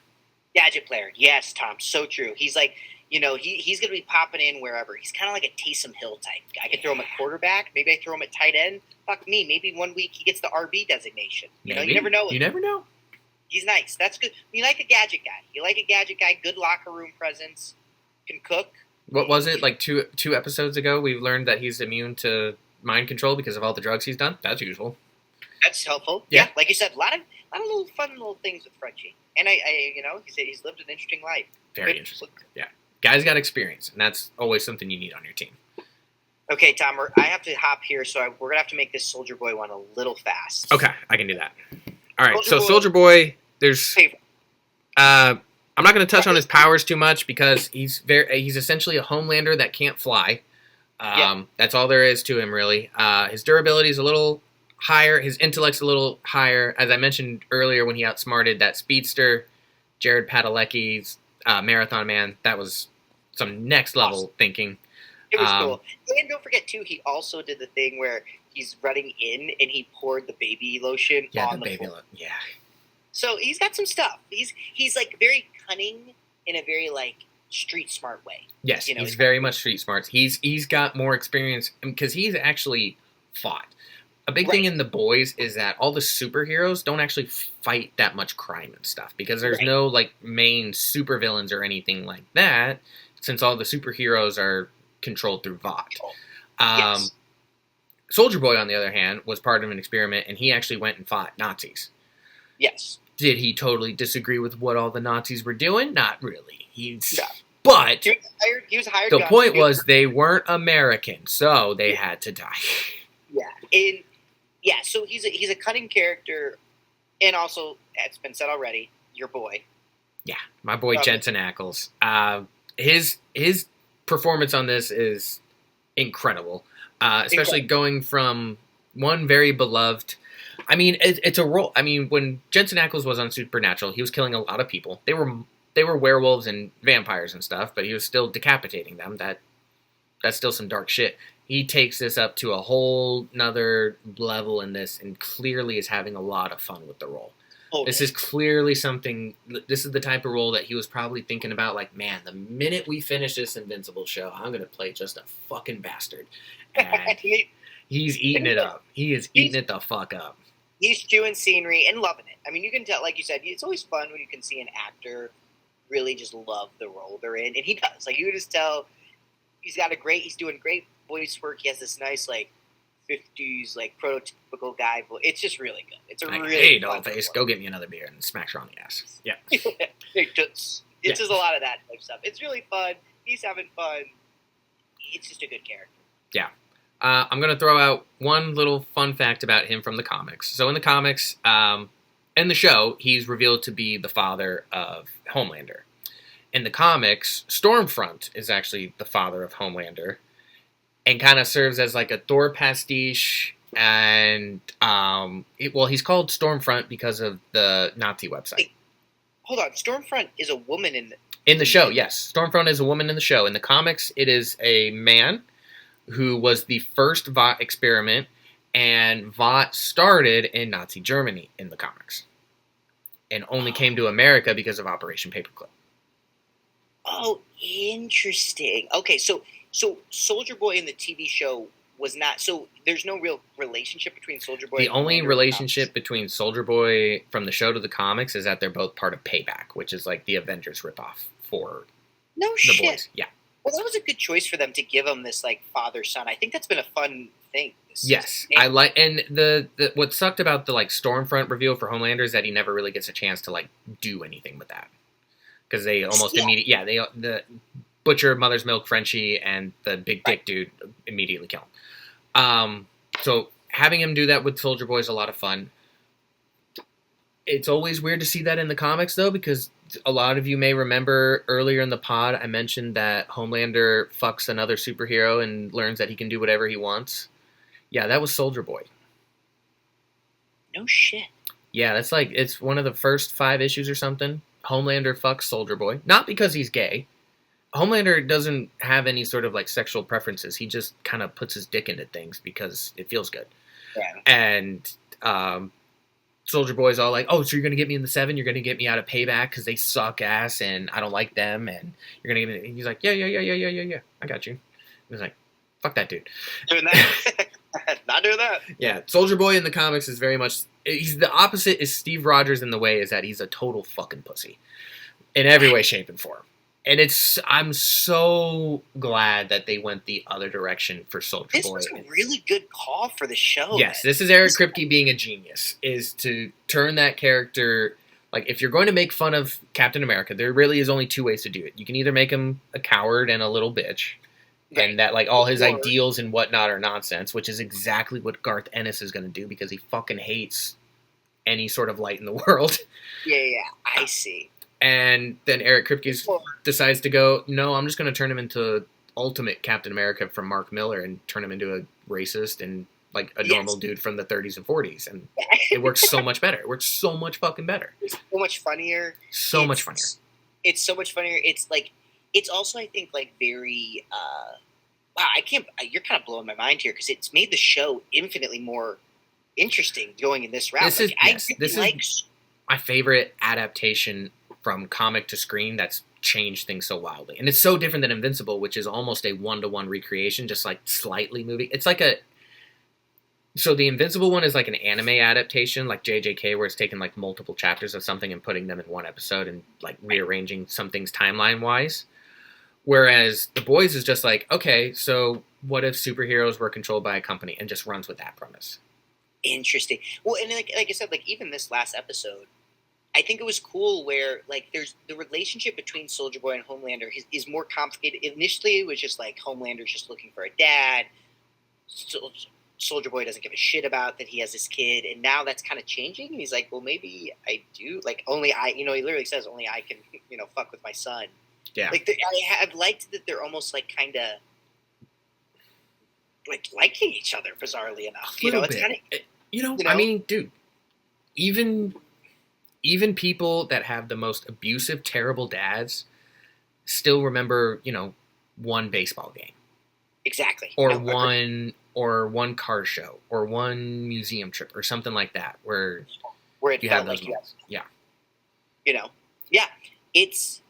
Gadget player. Yes, Tom. So true. He's like, he's going to be popping in wherever. He's kind of like a Taysom Hill type. I could throw him at quarterback. Maybe I throw him at tight end. Fuck me. Maybe one week he gets the RB designation. You Maybe. never know. You never know. He's nice. That's good. You like a gadget guy. Good locker room presence. Can cook. What was it, like two episodes ago? We learned that he's immune to mind control because of all the drugs he's done. That's useful. That's helpful. Yeah. Yeah, like you said, a lot of little fun little things with Frenchie. And he's lived an interesting life. Very Good. interesting. Yeah. Guy's got experience, and that's always something you need on your team. Okay, Tom, I have to hop here, so we're going to have to make this Soldier Boy one a little fast. Okay, I can do that. All right, Soldier so Boy. Soldier Boy, there's... Favorite. I'm not going to touch on his powers too much because he's essentially a Homelander that can't fly. That's all there is to him, really. His durability is a little higher. His intellect's a little higher. As I mentioned earlier, when he outsmarted that speedster, Jared Padalecki's Marathon Man, that was some next level thinking. It was cool. And don't forget, too, he also did the thing where he's running in and he poured the baby lotion Yeah, on the the baby floor. look. Yeah. So he's got some stuff. He's like very cunning in a very like street smart way. Yes, You know, he's he's- very much street smart. He's got more experience because he's actually fought. A big thing Right. in The Boys is that all the superheroes don't actually fight that much crime and stuff because there's Right. no like main supervillains or anything like that. Since all the superheroes are controlled through Vought. Yes. Soldier Boy, on the other hand, was part of an experiment, and he actually went and fought Nazis. Yes. Did he totally disagree with what all the Nazis were doing? Not really. He's No. but He was hired. the gun. point He was they weren't American, so they had to die. Yeah. So he's a cunning character, and also, it's been said already, your boy. My boy Love it. Jensen Ackles. His performance on this is incredible, especially going from one very beloved. I mean, it's a role. I mean, when Jensen Ackles was on Supernatural, he was killing a lot of people. They were werewolves and vampires and stuff, but he was still decapitating them. That's still some dark shit. He takes this up to a whole nother level in this, and clearly is having a lot of fun with the role. Oh, This is clearly something. This is the type of role that he was probably thinking about. Like, man, the minute we finish this Invincible show, I'm gonna play just a fucking bastard, and he's eating it up. He is eating it the fuck up. he's chewing scenery and loving it. I mean, you can tell, like you said, it's always fun when you can see an actor really just love the role they're in, and he does. Like, you can just tell he's doing great voice work. He has this nice, like, 50s, like, prototypical guy voice. It's just really good. It's a Like, really hey, fun Dollface, role. go get me another beer and smash her on the ass. Yeah. It's just a lot of that type stuff. It's really fun. He's having fun. It's just a good character. I'm going to throw out one little fun fact about him from the comics. So in the comics, in the show, he's revealed to be the father of Homelander. In the comics, Stormfront is actually the father of Homelander and kind of serves as like a Thor pastiche. And, he's called Stormfront because of the Nazi website. Hold on. Stormfront is a woman in the... In the show, yes. Stormfront is a woman in the show. In the comics, it is a man who was the first Vought experiment, and Vought started in Nazi Germany in the comics, and only came to America because of Operation Paperclip. Oh, interesting. Okay, so Soldier Boy in the TV show was not... So there's no real relationship between Soldier Boy The and only Commander relationship Comics. between Soldier Boy from the show to the comics is that they're both part of Payback, which is like the Avengers ripoff for No the shit. boys. Yeah. Well, that was a good choice for them to give him this, like, father-son. I think that's been a fun thing. This Yes, season. I like, and the what sucked about the like Stormfront reveal for Homelander is that he never really gets a chance to like do anything with that because they almost Yeah. immediately the Butcher, Mother's Milk, Frenchie, and the big dick dude immediately kill him. So having him do that with Soldier Boy is a lot of fun. It's always weird to see that in the comics though, because a lot of you may remember earlier in the pod I mentioned that Homelander fucks another superhero and learns that he can do whatever he wants. Yeah, that was Soldier Boy. No shit. Yeah, that's like, it's one of the first 5 issues or something. Homelander fucks Soldier Boy. Not because he's gay. Homelander doesn't have any sort of like sexual preferences. He just kind of puts his dick into things because it feels good. Yeah. And Soldier Boy's all like, oh, so you're going to get me in the 7? You're going to get me out of Payback because they suck ass and I don't like them. And you're going to get me. And he's like, yeah. I got you. He's like, fuck that dude. Doing that. Not doing that. Yeah, Soldier Boy in the comics is very much... He's the opposite is Steve Rogers in the way is that he's a total fucking pussy. In every way, shape, and form. And I'm so glad that they went the other direction for Soldier This Boy. was a really good call for the show. Yes, man. this is Eric Kripke being a genius, is to turn that character... Like, if you're going to make fun of Captain America, there really is only 2 ways to do it. You can either make him a coward and a little bitch, Right. and that like all his Or- ideals and whatnot are nonsense, which is exactly what Garth Ennis is going to do because he fucking hates any sort of light in the world. Yeah, I see. And then Eric Kripke Or- decides to go, no, I'm just going to turn him into ultimate Captain America from Mark Miller and turn him into a racist and like a Yes. normal dude from the 30s and 40s, and it works so much better. It works so much fucking better. It's so much funnier. So much funnier. It's so much funnier. It's like, it's also, I think, like very, wow, you're kind of blowing my mind here because it's made the show infinitely more interesting going in this route. This is- I yes, really this is- like, My favorite adaptation from comic to screen that's change things so wildly. And it's so different than Invincible, which is almost a one-to-one recreation, just like slightly moving. It's like so the Invincible one is like an anime adaptation, like JJK, where it's taking like multiple chapters of something and putting them in one episode and like rearranging some things timeline-wise. Whereas The Boys is just like, okay, so what if superheroes were controlled by a company, and just runs with that premise. Interesting. Well, and like I said, like even this last episode, I think it was cool where like there's the relationship between Soldier Boy and Homelander is more complicated. Initially, it was just like Homelander's just looking for a dad. Soldier Boy doesn't give a shit about that he has this kid, and now that's kind of changing. And he's like, well, maybe I do. Like only I, he literally says only I can, fuck with my son. Yeah. Like I've liked that they're almost like kind of like liking each other bizarrely enough. It's kind of I mean, dude, even people that have the most abusive, terrible dads still remember, one baseball game. Exactly. Or one car show or one museum trip or something like that where it you felt have those like moments. Yeah. Yeah. It's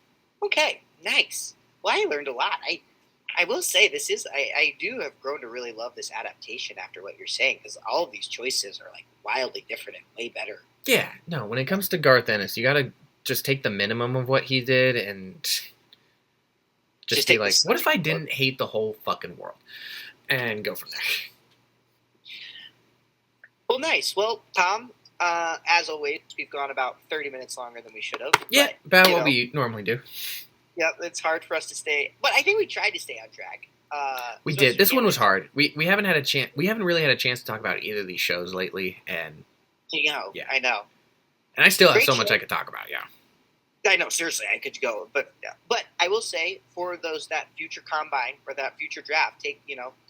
okay. Nice. Well, I learned a lot. I will say I do have grown to really love this adaptation after what you're saying, because all of these choices are like wildly different and way better. Yeah, no, when it comes to Garth Ennis, you gotta just take the minimum of what he did and just be like, what if I didn't hate the whole fucking world? And go from there. Well, nice. Well, Tom, as always, we've gone about 30 minutes longer than we should have. Yeah, about what we normally do. Yeah, it's hard for us to stay, but I think we tried to stay on track. We did. This one was hard. We haven't had a chance. We haven't really had a chance to talk about either of these shows lately, and yeah, I know. And I still have Great so much show. I could talk about. Yeah, I know. Seriously, I could go, but I will say for that future combine or that future draft, take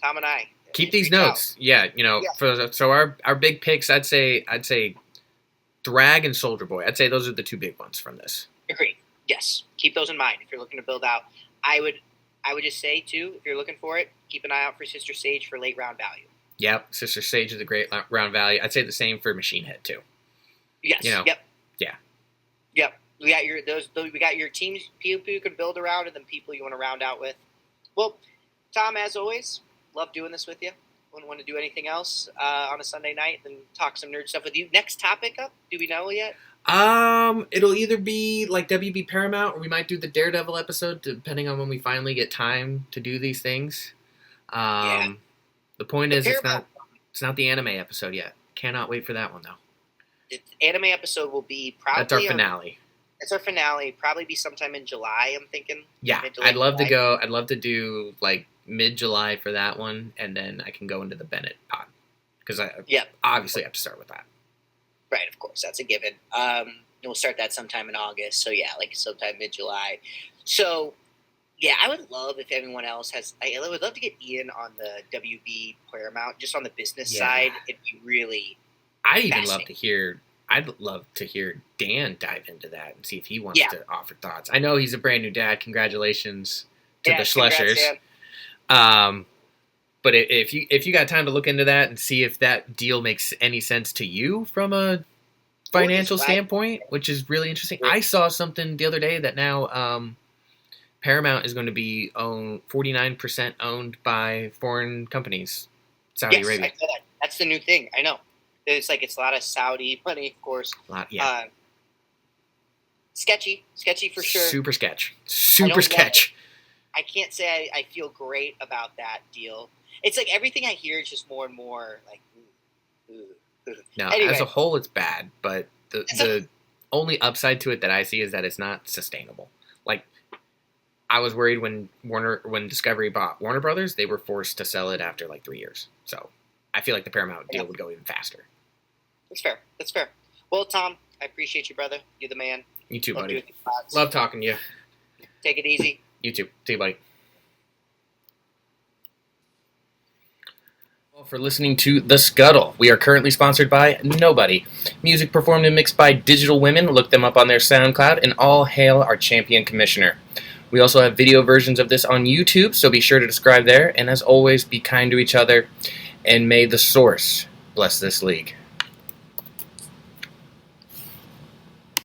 Tom and I keep these notes. Yeah, so our big picks, I'd say Thrag and Soldier Boy. I'd say those are the two big ones from this. Agreed. Yes, keep those in mind if you're looking to build out. I would just say too, if you're looking for it, keep an eye out for Sister Sage for late round value. Yep, Sister Sage is a great round value. I'd say the same for Machine Head too. Yes. Yep. Yeah. Yep. We got your teams people you can build around, and then people you want to round out with. Well, Tom, as always, love doing this with you. Wouldn't want to do anything else on a Sunday night than talk some nerd stuff with you. Next topic up? Do we know yet? It'll either be like WB Paramount, or we might do the Daredevil episode, depending on when we finally get time to do these things. The point is, it's not the anime episode yet. Cannot wait for that one though. The anime episode will be probably that's our finale. It's our finale. Probably be sometime in July. I'm thinking. Yeah, I'd love to go. I'd love to do like mid-July for that one, and then I can go into the Bennett pod because I obviously have to start with that. Right, of course, that's a given. We'll start that sometime in August. So yeah, like sometime mid-July. So yeah, I would love if everyone else has. I would love to get Ian on the WB Paramount, just on the business side. It'd be really. I'd love to hear Dan dive into that and see if he wants to offer thoughts. I know he's a brand new dad. Congratulations to the Schlesers. But if you got time to look into that and see if that deal makes any sense to you from a financial standpoint, which is really interesting. I saw something the other day that now Paramount is going to be 49% owned by foreign companies, Saudi Arabia. I saw that. That's the new thing. I know. It's a lot of Saudi money, of course. Sketchy for sure. Super sketch. I can't say I feel great about that deal. It's like everything I hear is just more and more like. No, anyway. As a whole, it's bad. But the only upside to it that I see is that it's not sustainable. Like, I was worried when Discovery bought Warner Brothers, they were forced to sell it after like 3 years. So I feel like the Paramount deal would go even faster. That's fair. Well, Tom, I appreciate you, brother. You're the man. You too, buddy. Love talking to you. Take it easy. You too. See you, buddy. For listening to The Scuttle. We are currently sponsored by Nobody. Music performed and mixed by Digital Women. Look them up on their SoundCloud, and all hail our champion commissioner. We also have video versions of this on YouTube, so be sure to subscribe there. And as always, be kind to each other, and may the source bless this league.